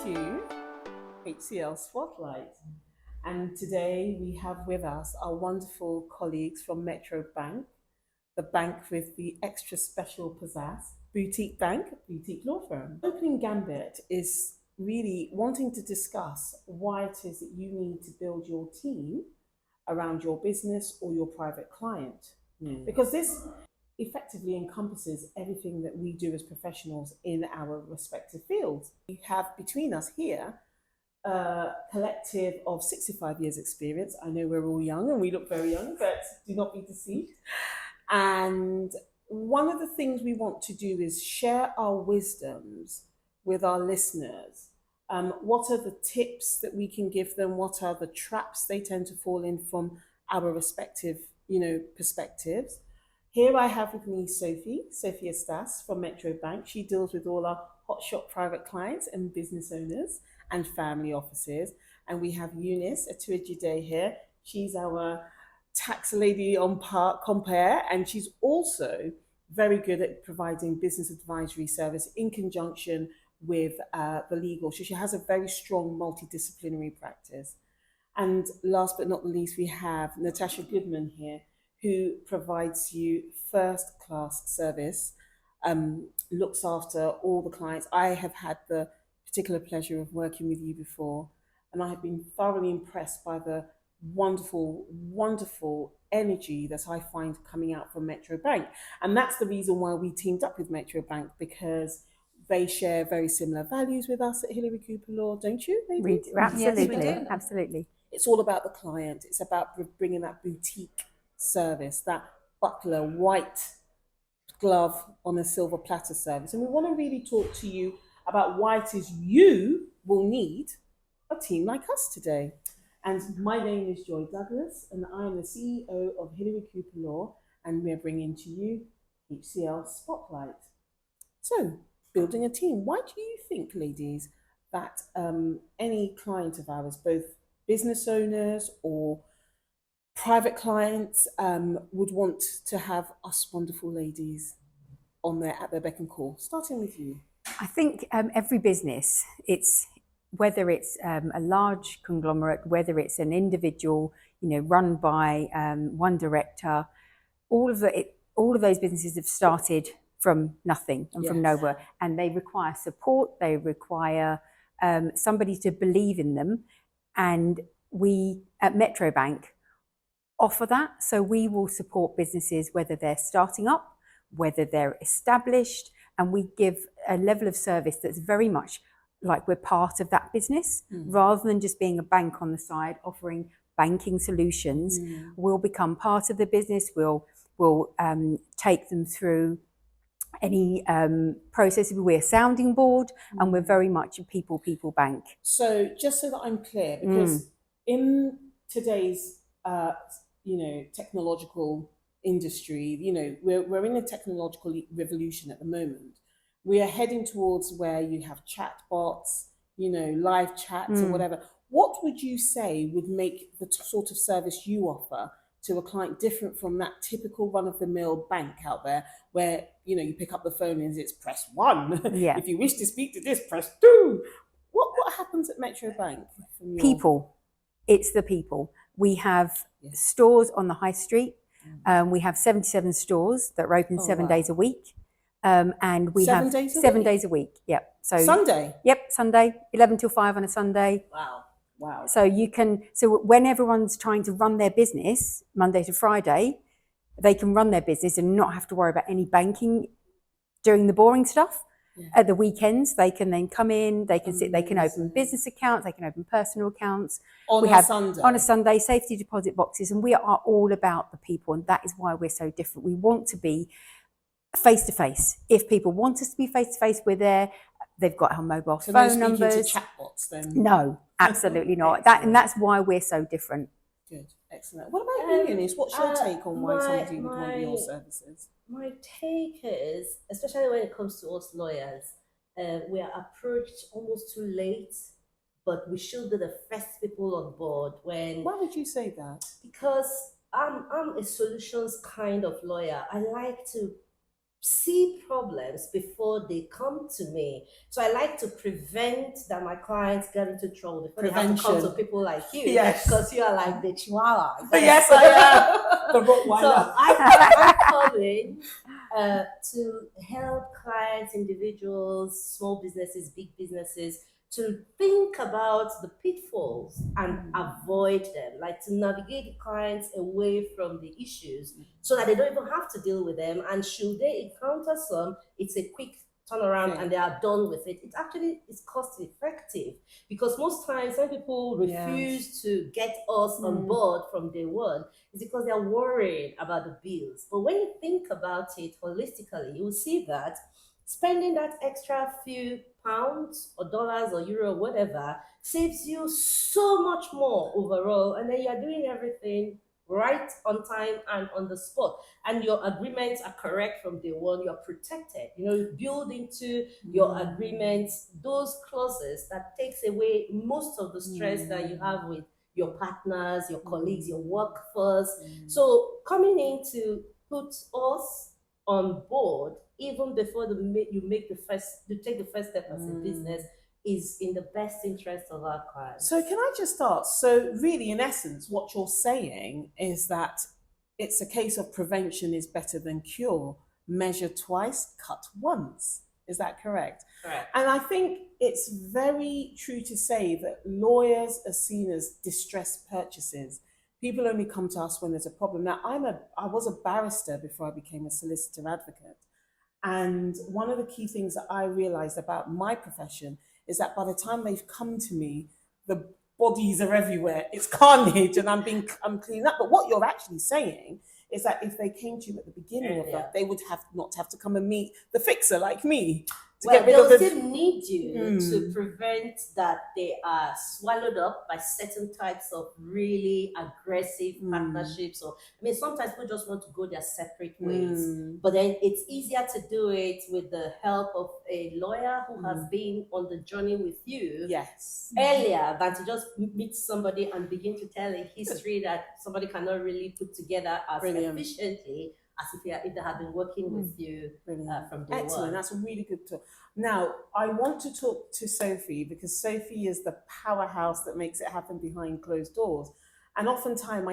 to HCL Spotlight. And today we have with us our wonderful colleagues from Metro Bank, the bank with the extra special pizzazz, boutique bank, boutique law firm. Opening Gambit is really wanting to discuss why it is that you need to build your team around your business or your private client. Because this effectively encompasses everything that we do as professionals in our respective fields. We have between us here a collective of 65 years experience. I know we're all young and we look very young, but do not be deceived. And one of the things we want to do is share our wisdoms with our listeners. What are the tips that we can give them? What are the traps they tend to fall in from our respective, perspectives? Here I have with me Sophie Estace from Metro Bank. She deals with all our hotshot private clients and business owners and family offices. And we have Eunice Atuejide here. She's our tax lady on compare, and she's also very good at providing business advisory service in conjunction with the legal. So she has a very strong multidisciplinary practice. And last but not least, we have Natasha Goodman here, who provides you first-class service, looks after all the clients. I have had the particular pleasure of working with you before, and I have been thoroughly impressed by the wonderful, wonderful energy that I find coming out from Metro Bank. And that's the reason why we teamed up with Metro Bank, because they share very similar values with us at Hillary Cooper Law, don't you? We do, absolutely, Yes, we do. absolutely. It's all about the client. It's about bringing that boutique service, that butler white glove on a silver platter service. And we want to really talk to you about why it is you will need a team like us today. And my name is Joy Douglas, and I am the CEO of Hillary Cooper Law, and we're bringing to you HCL Spotlight. So, building a team. Why do you think, ladies, that any client of ours, both business owners or private clients, would want to have us wonderful ladies at their beck and call? Starting with you. I think every business, whether it's a large conglomerate, whether it's an individual, run by one director, all of those businesses have started from nothing and from nowhere, and they require support. They require somebody to believe in them, and we at Metro Bank offer that. So we will support businesses whether they're starting up, whether they're established, and we give a level of service that's very much like we're part of that business, rather than just being a bank on the side offering banking solutions. We'll become part of the business. We'll take them through any process. We're a sounding board, and we're very much a people bank. So just so that I'm clear, because in today's technological industry, we're in a technological revolution at the moment. We are heading towards where you have chat bots, live chats or whatever. What would you say would make the sort of service you offer to a client different from that typical run-of-the-mill bank out there where, you pick up the phone and it's press 1. Yeah. If you wish to speak to this, press 2. What happens at Metro Bank? People. It's the people. We have stores on the high street. We have 77 stores that are open 7 days a week. And we have 7 days a week. Yep. So Sunday? Yep, Sunday, 11 till 5 on a Sunday. Wow. So when everyone's trying to run their business Monday to Friday, they can run their business and not have to worry about any banking doing the boring stuff. At the weekends, they can then come in, they can they can open business accounts, they can open personal accounts. On a Sunday, safety deposit boxes, and we are all about the people, and that is why we're so different. We want to be face-to-face. If people want us to be face-to-face, we're there. They've got our mobile phone numbers. To chatbots then? No, absolutely not. That's why we're so different. Good, excellent. What about you, Eunice? What's your take on why somebody would want your services? My take is, especially when it comes to us lawyers, we are approached almost too late, but we should be the first people on board. Why would you say that? Because I'm a solutions kind of lawyer. I like to see problems before they come to me. So I like to prevent that my clients get into trouble before they have to come to Prevention. people like you. Yes. Because you are like the chihuahua. Yes, I am. The Rottweiler. So I come in to help clients, individuals, small businesses, big businesses, to think about the pitfalls and avoid them, like to navigate clients away from the issues so that they don't even have to deal with them. And should they encounter some, it's a quick turnaround Okay. and they are done with it. It actually is cost effective because most times when people refuse to get us on board from day one, it's because they're worried about the bills. But when you think about it holistically, you will see that spending that extra few pounds or dollars or euro or whatever saves you so much more overall, and then you're doing everything right on time and on the spot, and your agreements are correct from day one. You're protected, you build into your agreements those clauses that takes away most of the stress that you have with your partners, your colleagues, your workforce. So coming in to put us on board even before you take the first step as a business is in the best interest of our clients. So can I just ask, so really in essence what you're saying is that it's a case of prevention is better than cure, measure twice, cut once. Is that correct? Correct. And I think it's very true to say that lawyers are seen as distressed purchases. People only come to us when there's a problem. Now, I was a barrister before I became a solicitor advocate. And one of the key things that I realized about my profession is that by the time they've come to me, the bodies are everywhere. It's carnage and I'm cleaning up. But what you're actually saying is that if they came to you at the beginning of that, they would not have to come and meet the fixer like me. They'll still need you to prevent that they are swallowed up by certain types of really aggressive partnerships. Or sometimes people just want to go their separate ways. But then it's easier to do it with the help of a lawyer who has been on the journey with you earlier than to just meet somebody and begin to tell a history that somebody cannot really put together as efficiently as if they had been working with you from day Excellent, one. that's a really good talk. Now, I want to talk to Sophie because Sophie is the powerhouse that makes it happen behind closed doors. And oftentimes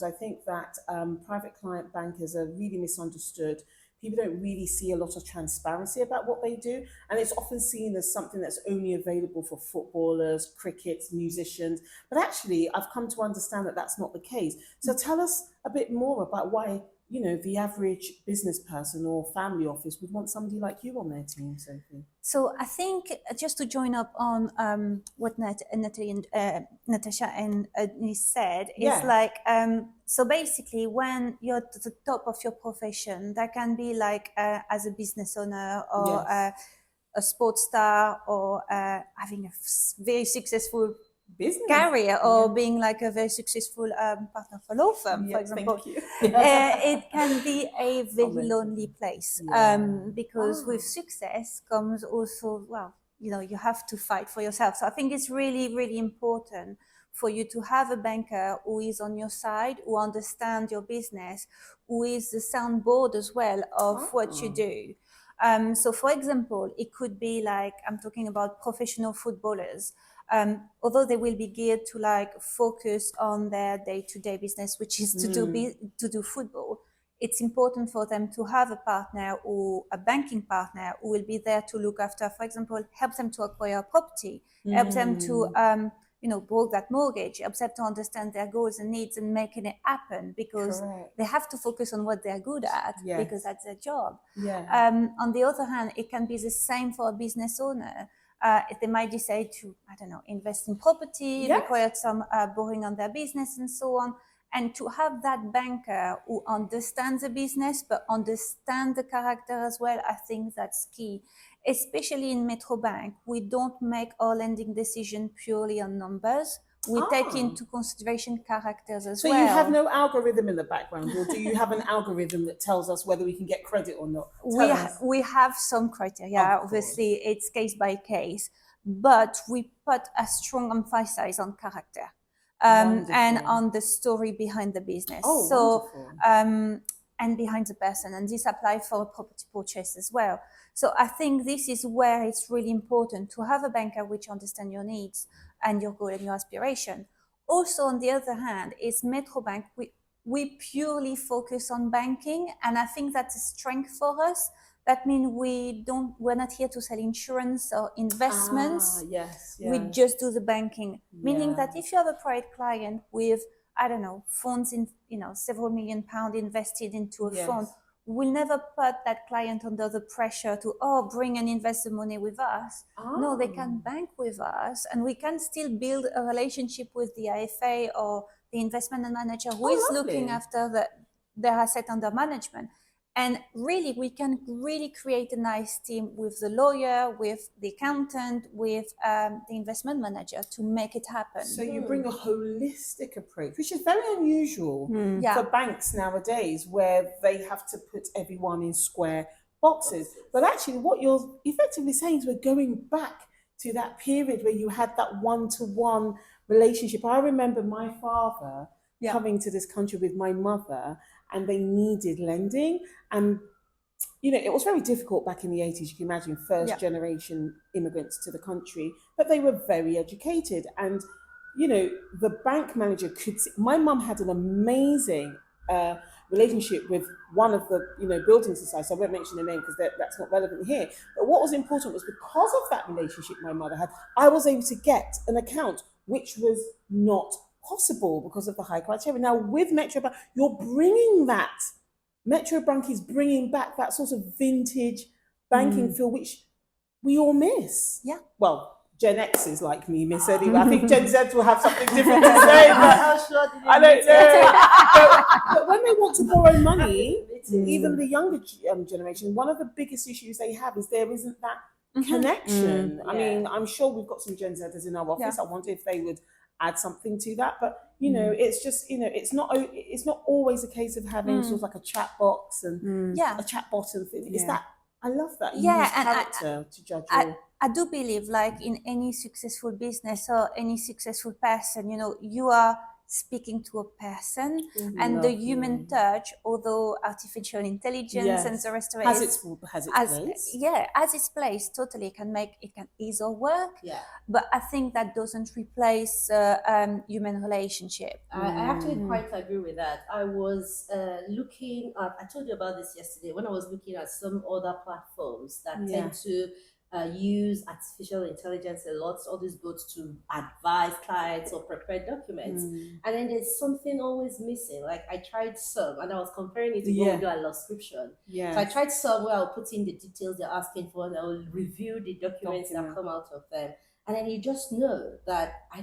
I think that private client bankers are really misunderstood. People don't really see a lot of transparency about what they do. And it's often seen as something that's only available for footballers, crickets, musicians. But actually, I've come to understand that that's not the case. So tell us a bit more about why the average business person or family office would want somebody like you on their team, Sophie. So I think just to join up on what Natasha and Denise said, is like, so basically when you're at the top of your profession, that can be like as a business owner or a sports star or having a very successful business career or being like a very successful partner for law firm, for example. It can be a very lonely place because with success comes also, you have to fight for yourself. So I think it's really, really important for you to have a banker who is on your side, who understands your business, who is the soundboard as well of what you do. So for example, it could be like, I'm talking about professional footballers. Although they will be geared to like focus on their day-to-day business, which is to do football, it's important for them to have a partner or a banking partner who will be there to look after, for example, help them to acquire property, help them to broke that mortgage, help them to understand their goals and needs and making it happen, because they have to focus on what they're good at because that's their job. On the other hand, it can be the same for a business owner. If they might decide to, invest in property, require some borrowing on their business and so on. And to have that banker who understands the business, but understands the character as well, I think that's key. Especially in Metro Bank, we don't make our lending decision purely on numbers. We take into consideration characters as well. So you have no algorithm in the background, or do you have an algorithm that tells us whether we can get credit or not? We have some criteria. Obviously, it's case by case, but we put a strong emphasis on character and on the story behind the business. And and behind the person. And this applies for a property purchase as well. So I think this is where it's really important to have a banker which understands your needs and your goal and your aspiration. Also, on the other hand, is Metro Bank, we purely focus on banking, and I think that's a strength for us. That means we're not here to sell insurance or investments. Yes. We just do the banking, meaning that if you have a private client with, I don't know, funds in, several £1 million invested into a fund, we'll never put that client under the pressure to, bring and invest the money with us. No, they can bank with us, and we can still build a relationship with the IFA or the investment manager who is looking after their asset under management. And really, we can really create a nice team with the lawyer, with the accountant, with the investment manager to make it happen. So you bring a holistic approach, which is very unusual for banks nowadays, where they have to put everyone in square boxes. But actually, what you're effectively saying is we're going back to that period where you had that one-to-one relationship. I remember my father coming to this country with my mother, and they needed lending. And, it was very difficult back in the 80s. You can imagine first generation immigrants to the country, but they were very educated. And, the bank manager could see, my mum had an amazing relationship with one of the, building societies. I won't mention the name because that's not relevant here. But what was important was because of that relationship my mother had, I was able to get an account, which was not possible because of the high criteria. Now with Metro Bank, you're bringing that. Metro Bank is bringing back that sort of vintage banking feel, which we all miss. Yeah. Well, Gen X's like me miss anyway. I think Gen Z will have something different to say, but I don't know. But when they want to borrow money, even the younger generation, one of the biggest issues they have is there isn't that connection. I mean, I'm sure we've got some Gen Zers in our office. I wonder if they would add something to that, but it's just it's not always a case of having sort of like a chat box and a chat bottom thing. It's that I love that. You use character to judge I do believe, like in any successful business or any successful person, you are speaking to a person, and the human touch, although artificial intelligence and the rest of it has its place. As its place, totally can ease our work. But I think that doesn't replace human relationship. I actually quite agree with that. I was looking at, I told you about this yesterday, when I was looking at some other platforms that tend to use artificial intelligence a lot, all these bots to advise clients or prepare documents. And then there's something always missing. Like I tried some, and I was comparing it to go do a law subscription. So I tried some where I'll put in the details they're asking for, and I'll review the documents that come out of them. And then you just know that I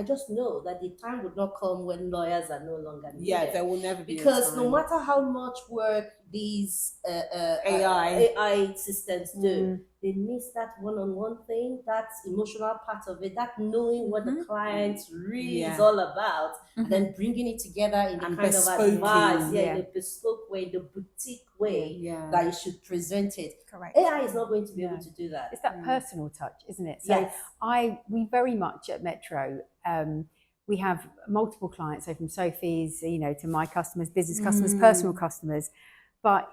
just know that the time would not come when lawyers are no longer needed. Yeah, there will never be because no matter how much work these AI systems do, they miss that one-on-one thing, that emotional part of it, that knowing what the client really is all about, and then bringing it together in the kind of advice, in the bespoke way, the boutique way that you should present it. Correct. AI is not going to be able to do that. It's that personal touch, isn't it? So we very much at Metro, we have multiple clients, so from Sophie's, to my customers, business customers, personal customers. But,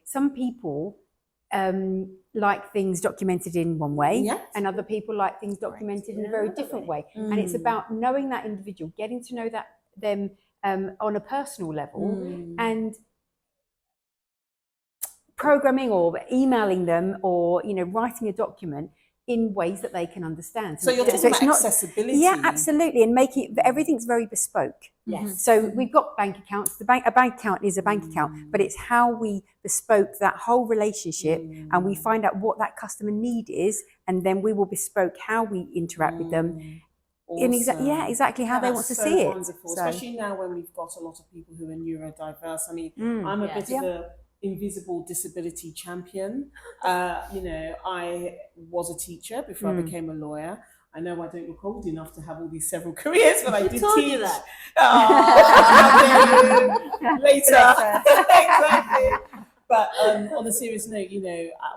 some people like things documented in one way, and other people like things documented in a very different way. And it's about knowing that individual, getting to know them on a personal level, and programming or emailing them or, writing a document in ways that they can understand. So you're talking about accessibility. Yeah, absolutely. And everything's very bespoke. Yes. So we've got bank accounts. A bank account is a bank account, but it's how we bespoke that whole relationship, and we find out what that customer need is, and then we will bespoke how we interact with them. Awesome. Exactly how they want to see it. Wonderful. Especially now when we've got a lot of people who are neurodiverse. I mean, I'm a bit of a invisible disability champion. I was a teacher before I became a lawyer. I know I don't look old enough to have all these several careers, but I did told teach. You that? Later. Exactly. But on a serious note,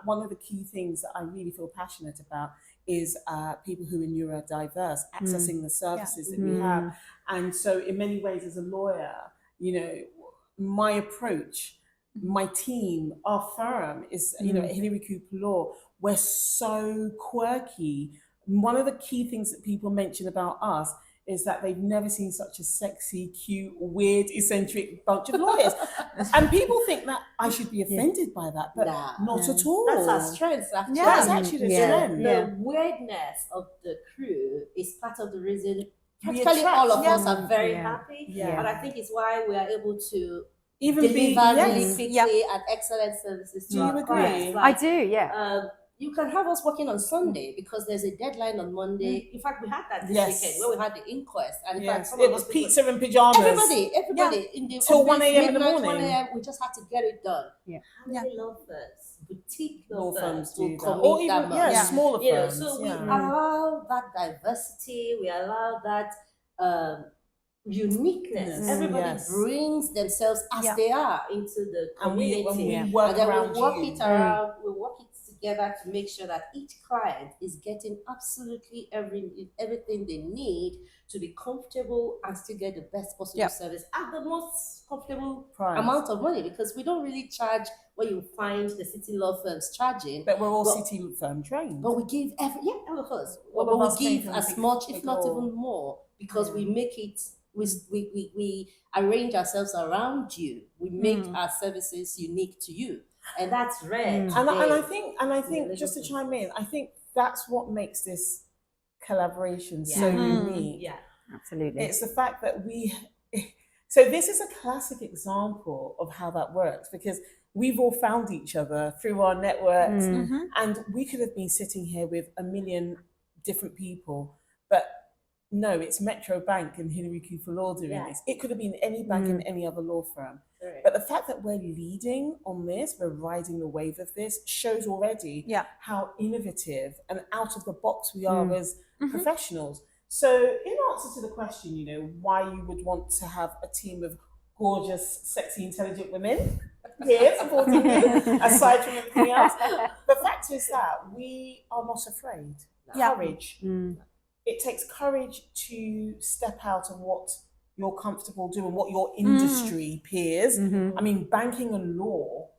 one of the key things that I really feel passionate about is people who are neurodiverse accessing the services that we have. And so in many ways as a lawyer, my approach my team, our firm is, you know, Hillary Cooper Law, we're so quirky. One of the key things that people mention about us is that they've never seen such a sexy, cute, weird, eccentric bunch of lawyers. And people think that I should be offended by that, but not at all. That's our strength, actually. That's actually the strength. The weirdness of the crew is part of the reason practically all of us are very happy. And I think it's why we are able to even deliver really quickly and excellent services to our clients. I do, you can have us working on Sunday because there's a deadline on Monday. In fact, we had that this weekend where we had the inquest. And in fact, it was pizza and pajamas. Everybody in the till 1 a.m. in the morning. 1 a.m. We just had to get it done. How many law firms, boutique law firms will commit or even, that much? Smaller firms. So we allow that diversity. We allow that uniqueness. Everybody brings themselves as they are into the community, and we work around we work it together to make sure that each client is getting absolutely everything they need to be comfortable and still get the best possible service at the most comfortable amount of money, because we don't really charge what you find the city law firms charging. But we're all city firm trained. But we give all of us. But we give as much, if not even more, because we make it. We arrange ourselves around you. We make our services unique to you, and that's rare. And I think just to chime in, I think that's what makes this collaboration so unique. Yeah, absolutely. It's the fact that so this is a classic example of how that works, because we've all found each other through our networks, and we could have been sitting here with a million different people, but no, it's Metro Bank and Hillary Cooper Law doing this. It could have been any bank and any other law firm. Right. But the fact that we're leading on this, we're riding the wave of this, shows already how innovative and out of the box we are as professionals. So in answer to the question, you know, why you would want to have a team of gorgeous, sexy, intelligent women here supporting you, aside from everything else, the fact is that we are not afraid. Courage. It takes courage to step out of what you're comfortable doing, what your industry peers. I mean, banking and law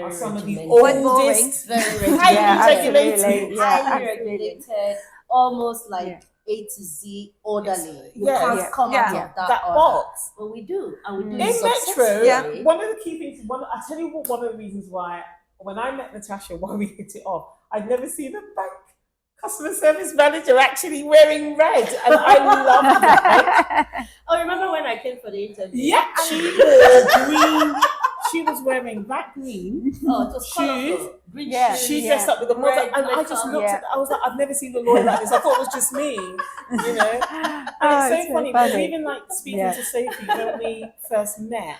are some of the oldest, highly regulated, almost like A to Z orderly. You can't come out of that box. But we do, and we do in Metro. One of the key things. I tell you what. One of the reasons why, when I met Natasha, why we hit it off, I'd never seen a bank customer service manager actually wearing red, and I loved that. Oh, remember when I came for the interview? Yeah, she wore green. She was wearing that green shoes. Green shoes. She dressed up with a mother, and I just looked at. I was like, I've never seen a lawyer like this. I thought it was just me, you know. And it's so funny because even like speaking to Sophie when we first met,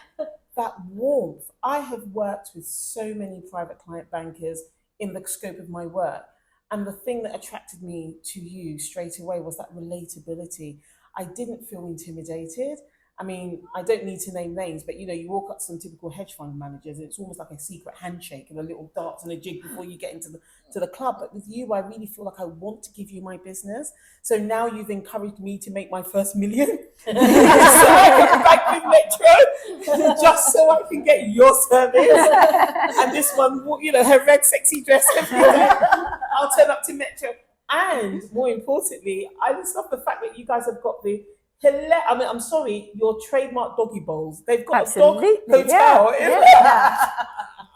that warmth. I have worked with so many private client bankers in the scope of my work. And the thing that attracted me to you straight away was that relatability. I didn't feel intimidated. I mean, I don't need to name names, but you know, you walk up to some typical hedge fund managers and it's almost like a secret handshake and a little dance and a jig before you get into the club. But with you, I really feel like I want to give you my business. So now you've encouraged me to make my first million. So I come back with Metro just so I can get your service. And this one, you know, her red sexy dress every day. I'll turn up to Metro. And more importantly, I just love the fact that you guys have got the I mean, I'm sorry, your trademark doggy bowls. They've got a dog hotel.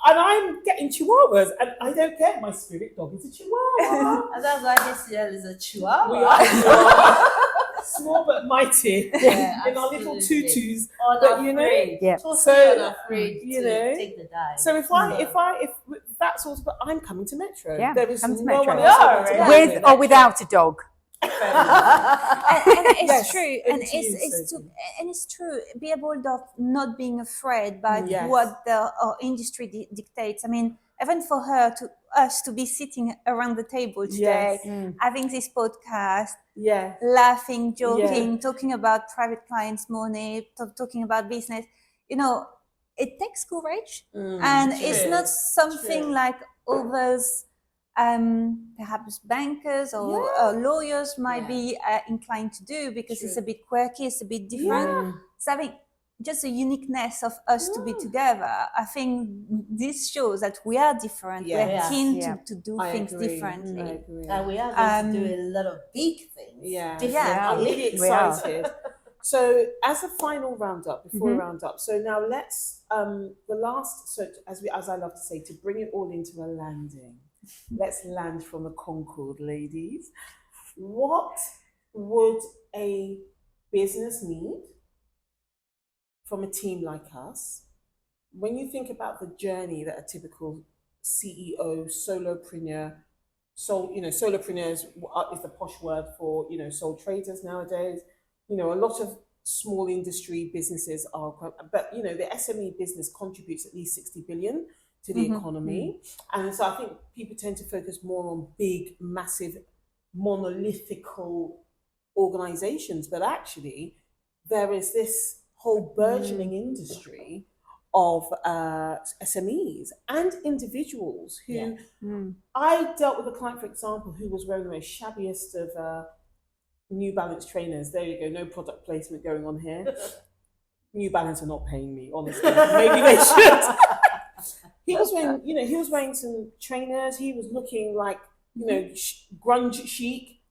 And I'm getting chihuahuas, and I don't care. My spirit dog is a chihuahua. And that's why HCL is a chihuahua. We are small but mighty in our little tutus. But you know, so you know, take the dive. So if that's also, but I'm coming to Metro. Yeah, there is come to no Metro. one else With or without a dog. And it's true, and it's true. Be able of not being afraid by what the industry dictates. I mean, even for us to be sitting around the table today, having this podcast, laughing, joking, talking about private clients' money, talking about business, you know, it takes courage, and it's not something like others. Perhaps bankers or lawyers might be inclined to do because it's a bit quirky, it's a bit different. So I think just the uniqueness of us to be together. I think this shows that we are different. Yeah. We're Yeah. keen Yeah. to do I things agree. differently. I agree. And we are going to do a lot of big things. Yeah. Differently. I'm really We are. excited. So, as a final roundup, before we round up, so now let's the last. So, as I love to say, to bring it all into a landing, let's land from the Concorde, ladies. What would a business need from a team like us? When you think about the journey that a typical CEO, solopreneur, solopreneurs is the posh word for sole traders nowadays. A lot of small industry businesses are, but the SME business contributes at least 60 billion to the economy, and so I think people tend to focus more on big, massive, monolithical organizations, but actually there is this whole burgeoning industry of SMEs and individuals who I dealt with a client, for example, who was wearing the most shabbiest of New Balance trainers. There you go, no product placement going on here. New Balance are not paying me, honestly. Maybe they should. He was wearing some trainers. He was looking like, grunge chic.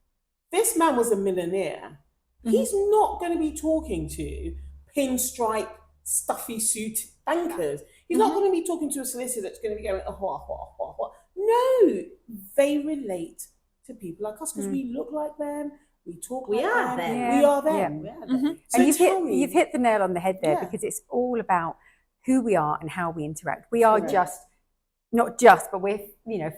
This man was a millionaire. He's not going to be talking to pinstripe, stuffy suit bankers. He's not going to be talking to a solicitor that's going to be going, No, they relate to people like us because we look like them, we talk like them. Yeah. We are them. Yeah. So And you've hit the nail on the head there because it's all about who we are and how we interact. We are not just, but we're,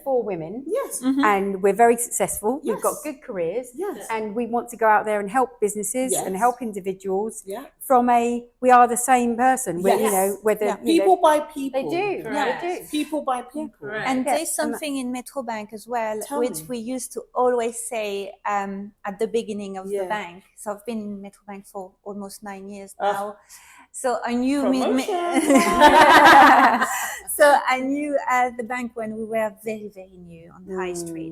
4 women. Yes. And we're very successful. Yes. We've got good careers. Yes. And we want to go out there and help businesses and help individuals from we are the same person. Yes. Whether people by people. They do. Correct. They do. People by people. And there's something in Metro Bank as well, which we used to always say at the beginning of the bank. So I've been in Metro Bank for almost 9 years now. So I knew so I knew the bank when we were very, very new on the high street.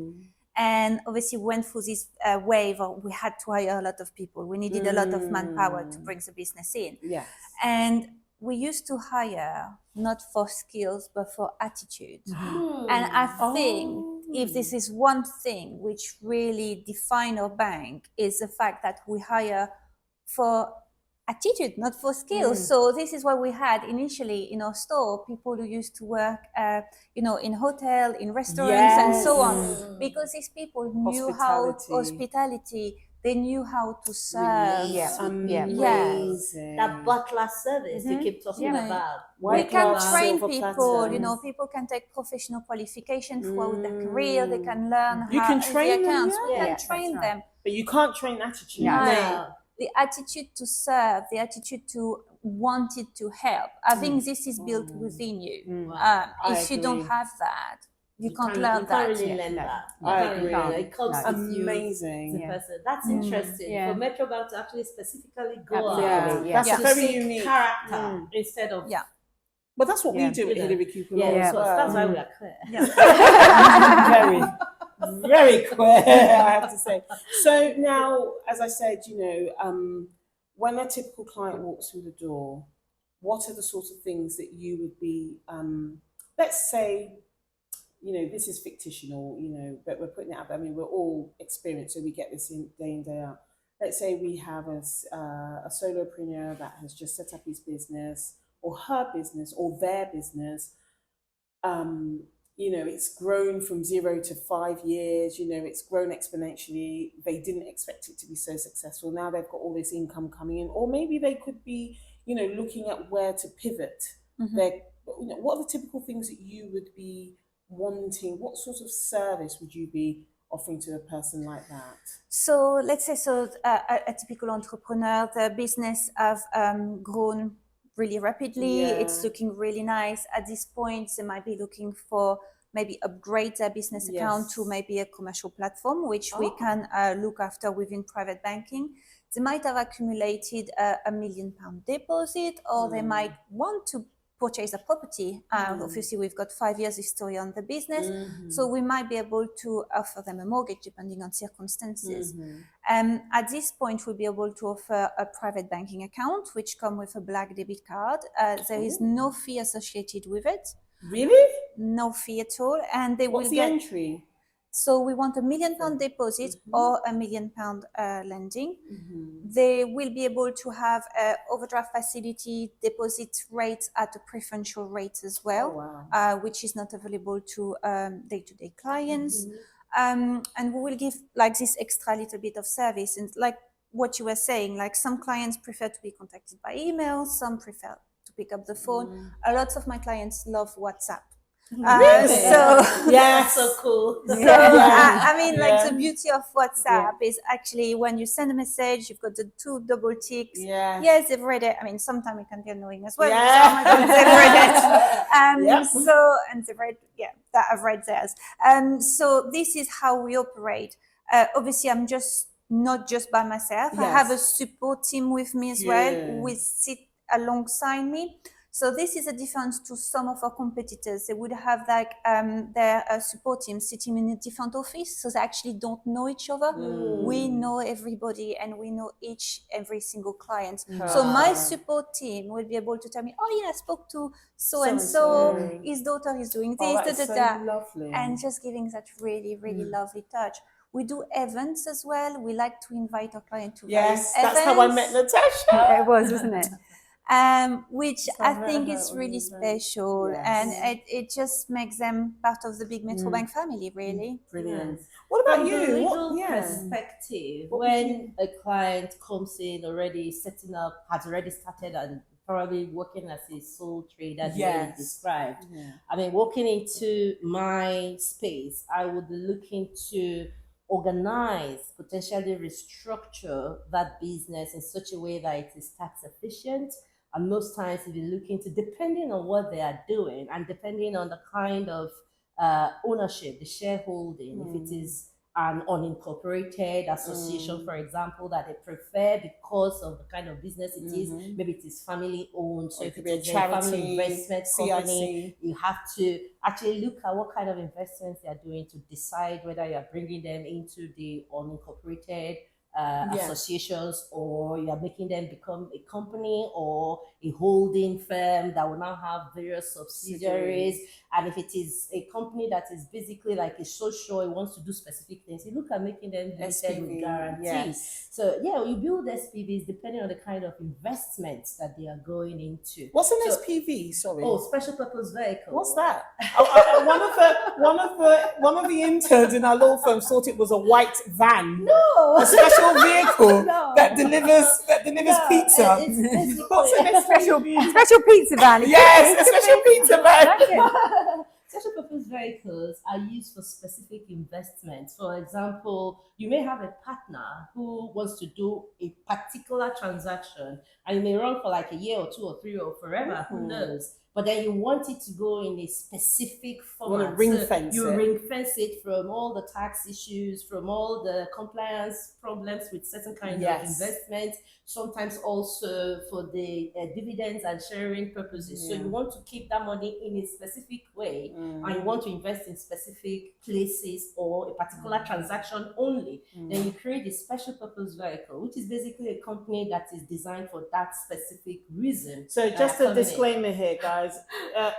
And obviously went through this wave of we had to hire a lot of people. We needed a lot of manpower to bring the business in. Yes. And we used to hire not for skills, but for attitude. And I think if this is one thing which really defines our bank is the fact that we hire for attitude, not for skills. So this is what we had initially in our store, people who used to work, in hotel, in restaurants and so on, because these people knew hospitality, they knew how to serve. Amazing. That butler service you keep talking about. We can train people, people can take professional qualification throughout their career, they can learn You how can train the them, accounts, we can train them. But you can't train attitude. No. The attitude to serve, the attitude to wanted to help. I think this is built within you. If you don't have that, you can't learn that. You can't really learn that. I agree. It comes with you. Amazing. The person. That's interesting. For Metro Bank to actually specifically go Absolutely. out. That's very unique Character instead of But that's what we do at Hillary Cooper. so that's why we are clear. Very, very clear, I have to say. So now, as I said, when a typical client walks through the door, what are the sorts of things that you would be, let's say, this is fictional, but we're putting it out there. I mean, we're all experienced, so we get this in day out. Let's say we have a solopreneur that has just set up his business or her business or their business. It's grown from 0 to 5 years, it's grown exponentially. They didn't expect it to be so successful. Now they've got all this income coming in, or maybe they could be, looking at where to pivot. What are the typical things that you would be wanting? What sort of service would you be offering to a person like that? So let's say, a typical entrepreneur, the business have grown really rapidly. It's looking really nice. At this point, they might be looking for maybe upgrade their business account to maybe a commercial platform, which we can look after within private banking. They might have accumulated a £1 million deposit, or they might want to purchase a property. Obviously, we've got 5 years history on the business, so we might be able to offer them a mortgage depending on circumstances. At this point, we'll be able to offer a private banking account, which comes with a black debit card. There is no fee associated with it. Really? No fee at all, and they What's will the get. entry? So we want £1 million deposit or £1 million lending. They will be able to have an overdraft facility deposit rate at a preferential rate as well, which is not available to day-to-day clients. And we will give like this extra little bit of service. And like what you were saying, like some clients prefer to be contacted by email, some prefer to pick up the phone. A lot of my clients love WhatsApp. Really? Yes, so cool. So I mean, like the beauty of WhatsApp is actually when you send a message, you've got the 2 double ticks. Yes, they've read it. I mean, sometimes it can be annoying as well. Because, oh my God, they've read it. So and they've read, that I've read theirs. So this is how we operate. Obviously, I'm not just by myself. I have a support team with me as well, who sit alongside me. So this is a difference to some of our competitors. They would have like their support team sitting in a different office, so they actually don't know each other. We know everybody and we know every single client. So my support team will be able to tell me, oh yeah, I spoke to so-and-so, his daughter is doing this, lovely. And just giving that really, really lovely touch. We do events as well. We like to invite our client to events. That's how I met Natasha. It was, wasn't it? Which I think is really special, and it just makes them part of the big Metro Bank family, really. Brilliant. What about you? From the legal perspective, when a client comes in already setting up, has already started and probably working as a sole trader, the way you described. I mean, walking into my space, I would be looking to organize, potentially restructure that business in such a way that it is tax efficient. And most times if you're looking to, depending on what they are doing and depending on the kind of ownership, the shareholding, if it is an unincorporated association, for example, that they prefer because of the kind of business it is, maybe it is family owned, so if it is a family investment company, you have to actually look at what kind of investments they are doing to decide whether you are bringing them into the unincorporated associations, or you are making them become a company or a holding firm that will now have various subsidiaries. And if it is a company that is basically like a social, it wants to do specific things, you look at making them limited with guarantees. So you build SPVs depending on the kind of investments that they are going into. What's an SPV? Sorry. Oh, special purpose vehicle. What's that? One of the interns in our law firm thought it was a white van. No, a special vehicle that delivers pizza. What's an special pizza van? Yes, a special pizza van. Special purpose vehicles are used for specific investments. For example, you may have a partner who wants to do a particular transaction, and you may run for like a year or 2 or 3 or forever, who knows? But then you want it to go in a specific format. Ring fence it from all the tax issues, from all the compliance problems with certain kinds of investments, sometimes also for the dividends and sharing purposes. So you want to keep that money in a specific way, and you want to invest in specific places or a particular transaction only. Then you create a special purpose vehicle, which is basically a company that is designed for that specific reason. So just a disclaimer here, guys.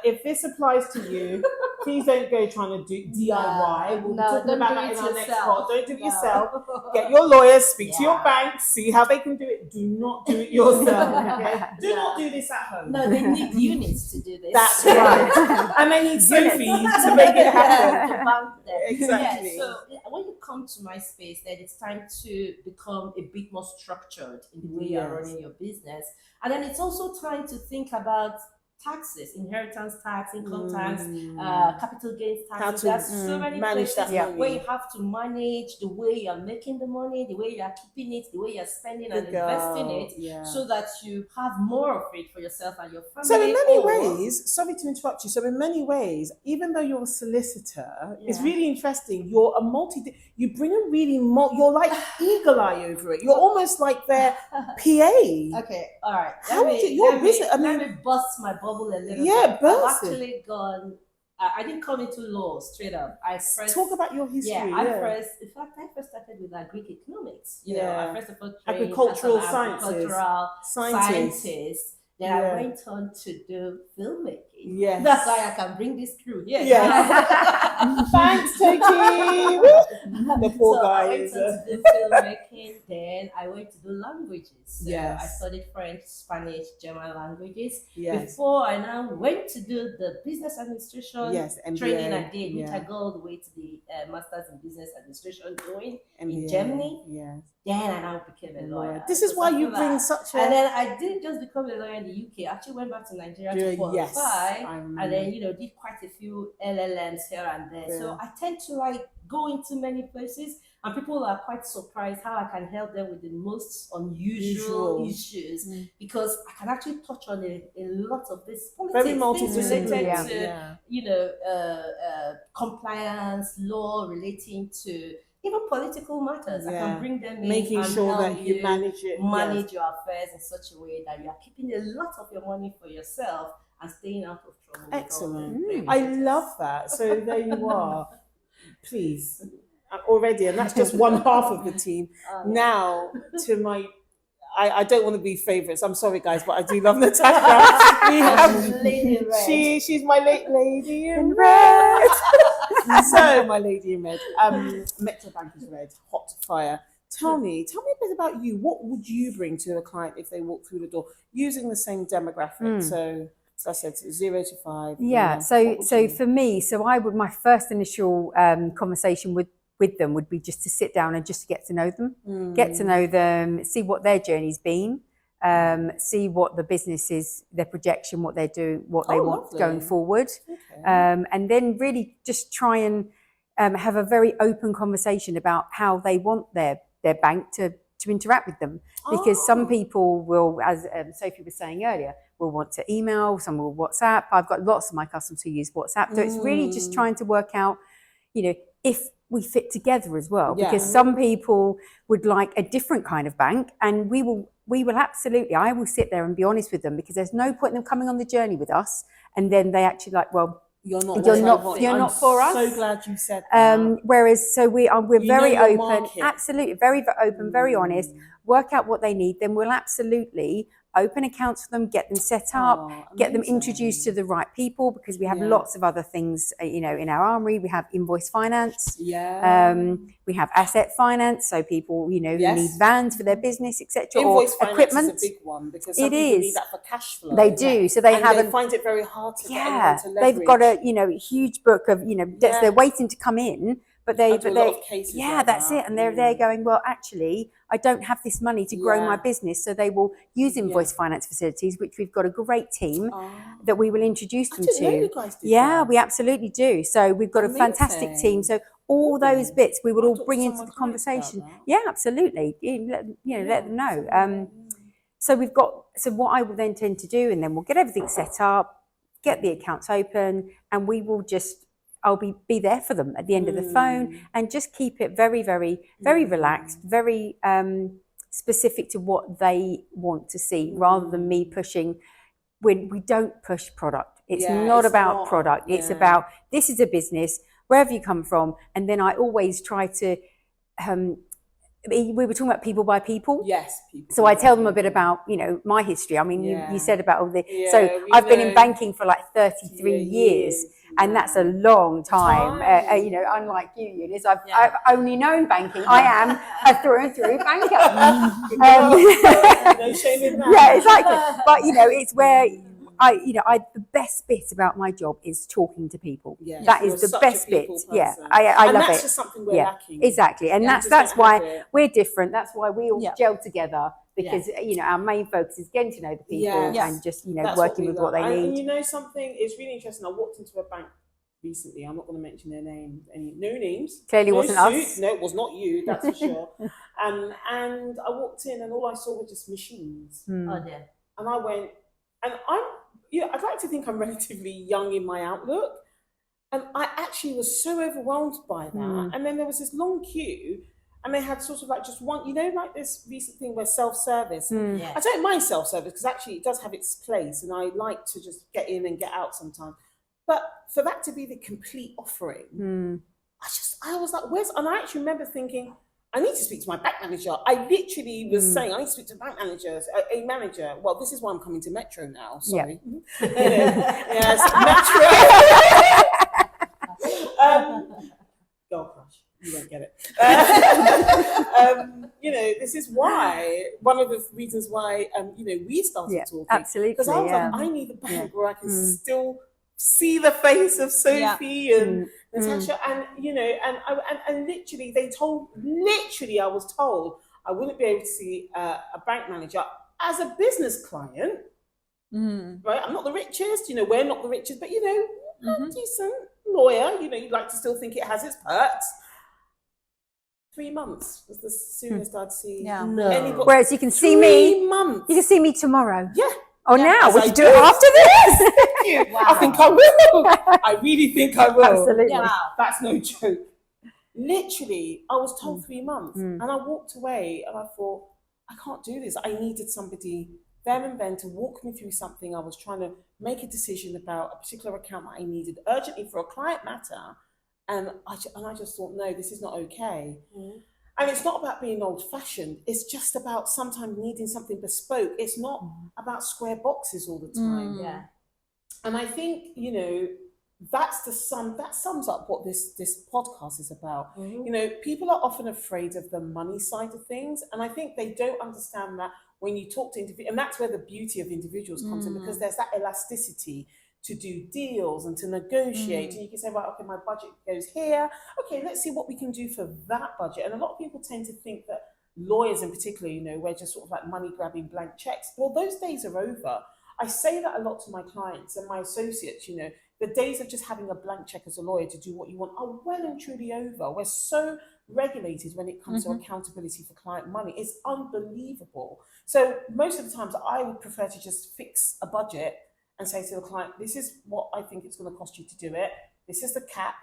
If this applies to you, please don't go trying to do DIY. We'll talk about that in our next part. Don't do it yourself. Get your lawyers, speak to your bank, see how they can do it. Do not do it yourself. Okay? Do not do this at home. No, they need units to do this. That's right. And they need Sophie to make it happen. Exactly. So when you come to my space, then it's time to become a bit more structured in the way you're running your business. And then it's also time to think about taxes, inheritance tax, income tax, capital gains tax. There's so many places where you have to manage the way you're making the money, the way you're keeping it, the way you're spending and investing it, so that you have more of it for yourself and your family. So in many ways, sorry to interrupt you, so in many ways, even though you're a solicitor, it's really interesting. You're a you bring a really, you're like eagle eye over it. You're almost like their PA. Okay, all right. How would you, your business, let me bust my bubble bubble a little Yeah, bit. burst I've actually gone. I didn't come into law straight up. I first Talk about your history. in fact, I first started with Greek economics. You know, I first of all trained agricultural as an agricultural scientist. Then I went on to do filmmaking. Yes. That's why I can bring this through here. Yeah. Thanks, Toki. The poor guy. I went on to do filmmaking. Then I went to do languages. So I studied French, Spanish, German languages. Before I now went to do the business administration training I did, which I go all the way to the Masters in Business Administration doing in Germany. Then I now became a lawyer. This is why you bring such a... And then I didn't just become a lawyer in the UK. I actually went back to Nigeria to qualify. And then, did quite a few LLMs here and there. So I tend to go into many places, and people are quite surprised how I can help them with the most unusual issues, because I can actually touch on a lot of this politics, things related to compliance, law relating to even political matters. I can bring them in, making sure that you manage your affairs in such a way that you are keeping a lot of your money for yourself and staying out of trouble. Excellent. I love that. So there you are. Please. Already, and that's just one half of the team. Now to my... I don't want to be favourites. I'm sorry, guys, but I do love Natasha. We have Lady in Red. She's my lady in red. So, my lady in red. Metro Bank is red, hot fire. Tell me a bit about you. What would you bring to a client if they walk through the door using the same demographic? So, as I said, 0 to 5. Yeah. So for me, my first initial conversation with them would be just to sit down and just get to know them, see what their journey's been, see what the business is, their projection, what they do, what they want going forward, and then really just try and have a very open conversation about how they want their bank to interact with them, because some people will, as Sophie was saying earlier, will want to email, some will WhatsApp. I've got lots of my customers who use WhatsApp, so it's really just trying to work out, if we fit together as well, because some people would like a different kind of bank, and we will absolutely, I will sit there and be honest with them, because there's no point in them coming on the journey with us and then they actually you're not for us. So glad you said that. Whereas, so we're very open, absolutely, very open, very honest, work out what they need, then we'll absolutely open accounts for them, get them set up, get them introduced to the right people, because we have lots of other things, in our armory. We have invoice finance, we have asset finance, so people, who need vans for their business, etc. Invoice or equipment. Is a big one, because some people need that for cash flow. They do, so they find it very hard to get anyone to leverage. They've got a huge book of debts they're waiting to come in. But that's it. And they're there going, well, actually, I don't have this money to grow my business. So they will use invoice finance facilities, which we've got a great team that we will introduce them to. Know you guys do that. We absolutely do. So we've got a fantastic team. So all those bits we will all bring into the conversation. Yeah, absolutely. Let them know. So what I will then tend to do, and then we'll get everything set up, get the accounts open, and we will I'll be there for them at the end of the phone, and just keep it very, very, very relaxed, very specific to what they want to see, rather than me pushing. We don't push product. It's not about product. It's about, this is a business, wherever you come from. And then I always try to, we were talking about people by people. Yes. People so I tell them a bit about, my history. I mean, you said about all the, so I've been in banking for 33 years. And that's a long time. Unlike you, Eunice, I've only known banking. I am a through and through banker. No shame in that. Yeah, exactly. But it's where the best bit about my job is talking to people. Yeah, that is the best bit. Person. Yeah, I love it. That's just something we're lacking. Exactly, and that's why we're different. That's why we all gel together. Because our main focus is getting to know the people and just working with what they need. And something is really interesting. I walked into a bank recently. I'm not going to mention their name. No names. Clearly wasn't us. No, it was not you. That's for sure. And I walked in, and all I saw were just machines. Oh dear. And I went, and I'd like to think I'm relatively young in my outlook, and I actually was so overwhelmed by that. And then there was this long queue. and they had sort of like just one, you know, like this recent thing where self-service. Yeah. I don't mind self-service because actually it does have its place, and I like to just get in and get out sometimes. But for that to be the complete offering, I was like, where's, and I actually remember thinking, I need to speak to my bank manager. I literally was saying, I need to speak to bank managers, a manager. Well, this is why I'm coming to Metro now. Sorry. Yes, Metro. Girl crush. You won't get it. You know, this is why, one of the reasons why, you know, we started talking. Absolutely. Because I was like, I need a bank where I can still see the face of Sophie and Natasha, and you know, and literally I was told I wouldn't be able to see a bank manager as a business client, right? I'm not the richest, you know, we're not the richest, but you know, a decent lawyer, you know, you'd like to still think it has its perks. 3 months was the soonest I'd see anybody. Whereas you can see me. 3 months. You can see me tomorrow. Yeah. Or now, As we I could do it after this. Wow. I think I will. I really think I will. Absolutely. Wow. That's no joke. Literally, I was told 3 months, and I walked away, and I thought, I can't do this. I needed somebody there and then to walk me through something I was trying to make a decision about, a particular account that I needed urgently for a client matter, and I just thought, no, this is not okay. And it's not about being old-fashioned. It's just about sometimes needing something bespoke. It's not about square boxes all the time. Yeah. And I think, you know, that sums up what this podcast is about. You know, people are often afraid of the money side of things, and I think they don't understand that when you talk to individuals, and that's where the beauty of individuals comes in, because there's that elasticity to do deals and to negotiate. And you can say, right, okay, my budget goes here. Okay, let's see what we can do for that budget. And a lot of people tend to think that lawyers in particular, you know, we're just sort of like money grabbing blank checks. Well, those days are over. I say that a lot to my clients and my associates, you know, the days of just having a blank check as a lawyer to do what you want are well and truly over. We're so regulated when it comes to accountability for client money. It's unbelievable. So most of the times I would prefer to just fix a budget and say to the client, this is what I think it's going to cost you to do it. This is the cap.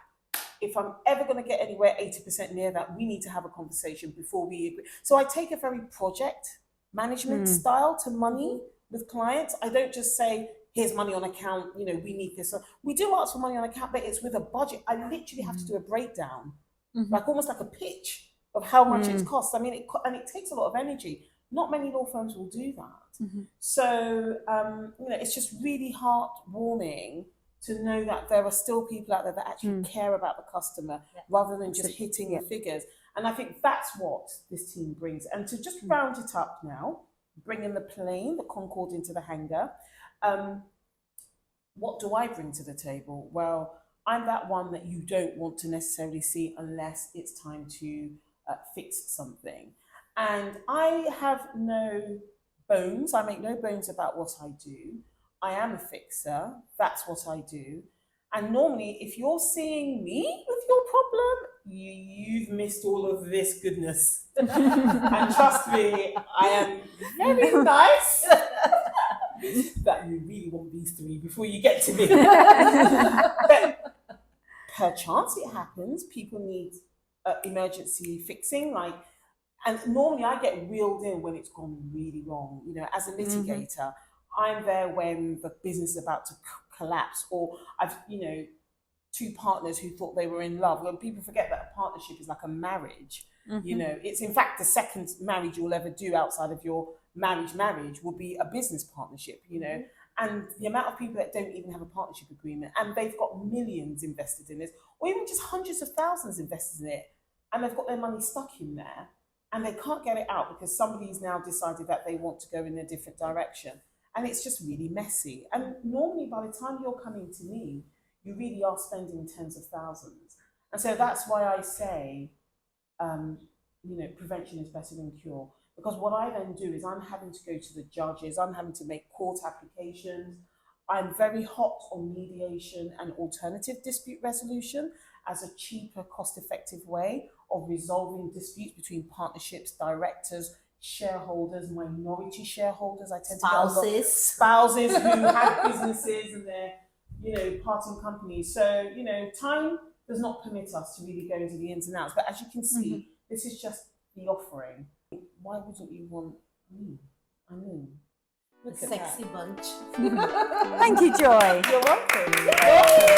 If I'm ever going to get anywhere 80% near that, we need to have a conversation before we agree. So I take a very project management style to money with clients. I don't just say, here's money on account, you know, we need this. We do ask for money on account, but it's with a budget. I literally have to do a breakdown, like almost like a pitch of how much it costs. I mean, it takes a lot of energy. Not many law firms will do that. So, you know, it's just really heartwarming to know that there are still people out there that actually care about the customer rather than just hitting the figures. And I think that's what this team brings. And to just round it up now, bringing the plane, the Concorde into the hangar, what do I bring to the table? Well, I'm that one that you don't want to necessarily see unless it's time to fix something. And I have no bones. I make no bones about what I do. I am a fixer. That's what I do. And normally, if you're seeing me with your problem, you've missed all of this goodness. And trust me, I am very nice. That you really want these three before you get to me. But per chance it happens, people need emergency fixing, and normally I get reeled in when it's gone really wrong. You know, as a litigator, I'm there when the business is about to collapse, or I've, you know, two partners who thought they were in love. When people forget that a partnership is like a marriage, you know, it's in fact the second marriage you'll ever do outside of your marriage will be a business partnership, you know. And the amount of people that don't even have a partnership agreement and they've got millions invested in this, or even just hundreds of thousands invested in it, and they've got their money stuck in there and they can't get it out because somebody's now decided that they want to go in a different direction. And it's just really messy. And normally by the time you're coming to me, you really are spending tens of thousands. And so that's why I say, you know, prevention is better than cure. Because what I then do is I'm having to go to the judges, I'm having to make court applications. I'm very hot on mediation and alternative dispute resolution as a cheaper, cost-effective way of resolving disputes between partnerships, directors, shareholders, minority shareholders. I tend to get a lot of spouses who have businesses and they're, you know, parting companies. So, you know, time does not permit us to really go into the ins and outs. But as you can see, This is just the offering. Why wouldn't you want me? I mean, look at Sexy that. bunch. Thank you, Joy. You're welcome.